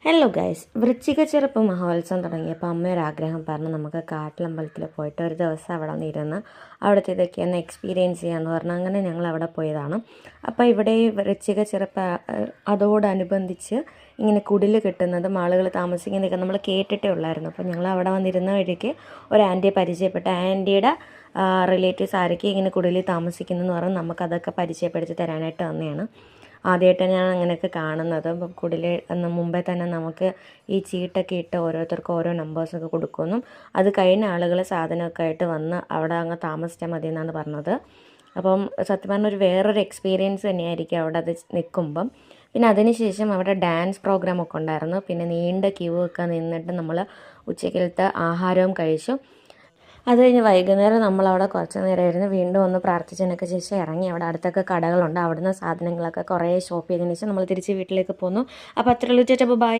Hello guys, വൃശ്ചിക ചെറുപ്പ് മഹോത്സവം തുടങ്ങിയപ്പോൾ അമ്മയൊരാഗ്രഹം പറഞ്ഞു നമുക്ക് കാട്ടിലമ്പലത്തിൽ പോയിട്ട് ഒരു ദിവസം അവിടെ വന്നിരുന്ന് അവിടുത്തെ ഇതൊക്കെയൊന്ന് എക്സ്പീരിയൻസ് ചെയ്യാമെന്ന് പറഞ്ഞു. അങ്ങനെ ഞങ്ങൾ അവിടെ പോയതാണ്. അപ്പോൾ ഇവിടെ ഈ വൃശ്ചിക ചെറുപ്പ് അതോടനുബന്ധിച്ച് ഇങ്ങനെ കുടിൽ കെട്ടുന്നതും ആളുകൾ താമസിക്കുന്നതൊക്കെ നമ്മൾ കേട്ടിട്ടേ ഉള്ളായിരുന്നു. അപ്പോൾ ഞങ്ങൾ അവിടെ വന്നിരുന്ന വഴിക്ക് ഒരു ആൻറ്റിയെ പരിചയപ്പെട്ട ആൻറ്റിയുടെ റിലേറ്റീവ്സ് ആരൊക്കെ ഇങ്ങനെ കുടിലിൽ താമസിക്കുന്നതെന്ന് പറഞ്ഞാൽ നമുക്കതൊക്കെ പരിചയപ്പെടുത്തി തരാനായിട്ട് തന്നെയാണ്. ആദ്യമായിട്ട് ഞാൻ അങ്ങനെയൊക്കെ കാണുന്നത്. അപ്പം കുടിൽ മുമ്പേ തന്നെ നമുക്ക് ഈ ചീട്ടൊക്കെ ഇട്ട് ഓരോരുത്തർക്കും ഓരോ നമ്പേഴ്സൊക്കെ കൊടുക്കുമെന്നും അത് കഴിഞ്ഞ ആളുകൾ സാധനമൊക്കെ ആയിട്ട് വന്ന് അവിടെ അങ്ങ് താമസിച്ചാൽ മതി എന്നാണ് പറഞ്ഞത്. അപ്പം സത്യം പറഞ്ഞ വേറൊരു എക്സ്പീരിയൻസ് തന്നെയായിരിക്കും അവിടെ അത് നിൽക്കുമ്പം. പിന്നെ അതിനുശേഷം അവിടെ ഡാൻസ് പ്രോഗ്രാമൊക്കെ ഉണ്ടായിരുന്നു. പിന്നെ നീണ്ട ക്യൂ ഒക്കെ നിന്നിട്ട് നമ്മൾ ഉച്ചക്കലത്തെ ആഹാരവും കഴിച്ചു. അത് കഴിഞ്ഞ് വൈകുന്നേരം നമ്മളവിടെ കുറച്ച് നേരമായിരുന്നു. വീണ്ടും ഒന്ന് പ്രാർത്ഥിച്ചതിനൊക്കെ ശേഷം ഇറങ്ങി. അവിടെ അടുത്തൊക്കെ കടകളുണ്ട്. അവിടുന്ന് സാധനങ്ങളൊക്കെ കുറേ ഷോപ്പ് ചെയ്തതിന് ശേഷം നമ്മൾ തിരിച്ച് വീട്ടിലേക്ക് പോന്നു. അപ്പോൾ അത്രയുള്ളൂ. ചേട്ടാ, ബൈ.